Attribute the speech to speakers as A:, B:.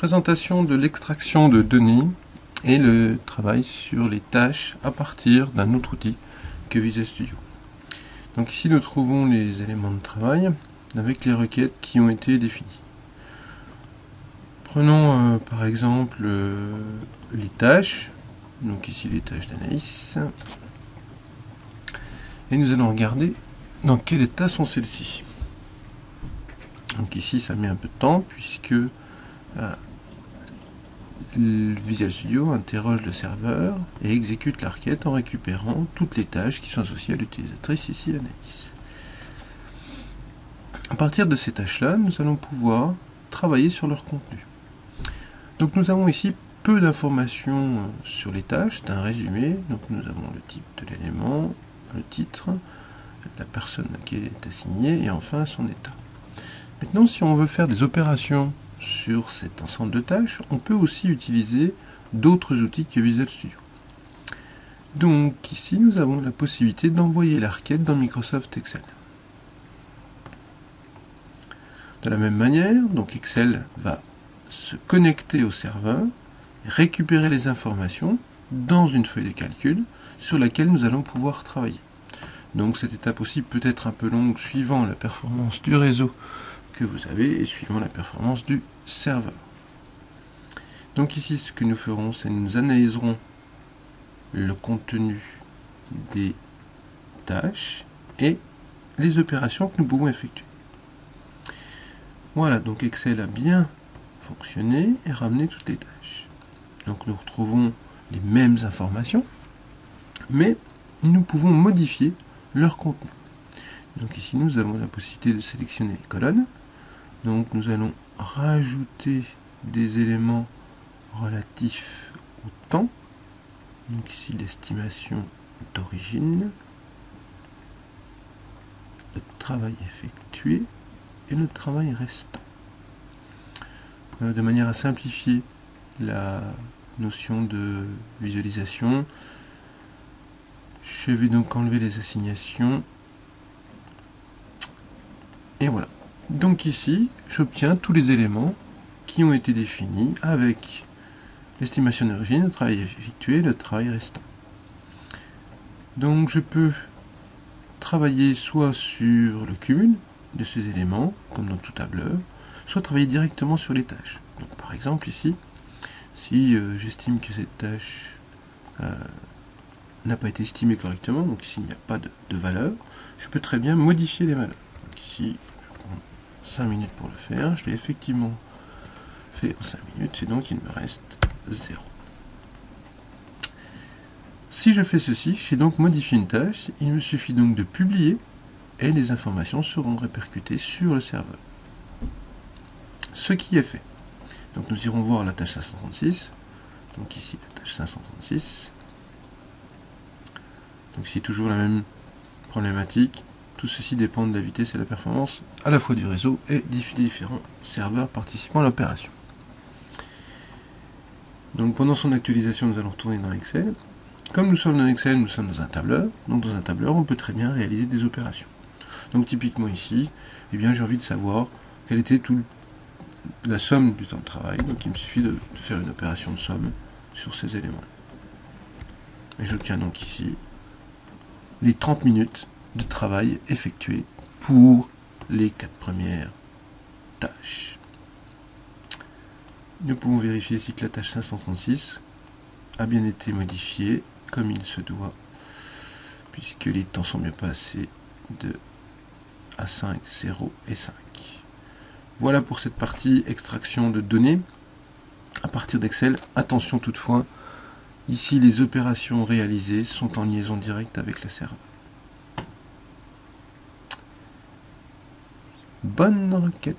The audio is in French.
A: Présentation de l'extraction de données et le travail sur les tâches à partir d'un autre outil que Visual Studio. Donc ici nous trouvons les éléments de travail avec les requêtes qui ont été définies. Prenons par exemple les tâches, donc ici les tâches d'Anaïs, et nous allons regarder dans quel état sont celles-ci. Donc ici ça met un peu de temps puisque le Visual Studio interroge le serveur et exécute la requête en récupérant toutes les tâches qui sont associées à l'utilisatrice, ici Anaïs. À partir de ces tâches-là, nous allons pouvoir travailler sur leur contenu. Donc nous avons ici peu d'informations sur les tâches, c'est un résumé. Donc nous avons le type de l'élément, le titre, la personne qui est assignée et enfin son état. Maintenant, si on veut faire des opérations sur cet ensemble de tâches, on peut aussi utiliser d'autres outils que Visual Studio. Donc ici, nous avons la possibilité d'envoyer la requête dans Microsoft Excel. De la même manière, donc Excel va se connecter au serveur, récupérer les informations dans une feuille de calcul sur laquelle nous allons pouvoir travailler. Donc cette étape aussi peut être un peu longue suivant la performance du réseau que vous avez et suivant la performance du serveur. Donc ici ce que nous ferons, c'est que nous analyserons le contenu des tâches et les opérations que nous pouvons effectuer. Voilà, donc Excel a bien fonctionné et ramené toutes les tâches. Donc nous retrouvons les mêmes informations, mais nous pouvons modifier leur contenu. Donc ici nous avons la possibilité de sélectionner les colonnes. Donc nous allons rajouter des éléments relatifs au temps. Donc ici l'estimation d'origine, le travail effectué et le travail restant. De manière à simplifier la notion de visualisation, je vais donc enlever les assignations. Et voilà. Donc ici, j'obtiens tous les éléments qui ont été définis avec l'estimation d'origine, le travail effectué, le travail restant. Donc je peux travailler soit sur le cumul de ces éléments, comme dans tout tableur, soit travailler directement sur les tâches. Donc par exemple ici, si j'estime que cette tâche n'a pas été estimée correctement, donc ici il n'y a pas de valeur, je peux très bien modifier les valeurs. Donc ici, 5 minutes pour le faire, je l'ai effectivement fait en 5 minutes, et donc il me reste 0. Si je fais ceci, j'ai donc modifié une tâche, il me suffit donc de publier, et les informations seront répercutées sur le serveur. Ce qui est fait. Donc nous irons voir la tâche 536, donc ici la tâche 536. Donc ici toujours la même problématique. Tout ceci dépend de la vitesse et de la performance à la fois du réseau et des différents serveurs participant à l'opération. Donc pendant son actualisation, nous allons retourner dans Excel. Comme nous sommes dans Excel, nous sommes dans un tableur. Donc dans un tableur, on peut très bien réaliser des opérations. Donc typiquement ici, eh bien, j'ai envie de savoir quelle était la somme du temps de travail. Donc il me suffit de faire une opération de somme sur ces éléments. Et j'obtiens donc ici les 30 minutes de travail effectué pour les 4 premières tâches. Nous pouvons vérifier ici que la tâche 536 a bien été modifiée comme il se doit, puisque les temps sont bien passés de A5, 0 et 5. Voilà pour cette partie extraction de données à partir d'Excel. Attention toutefois, ici les opérations réalisées sont en liaison directe avec le serveur. Bonne requête.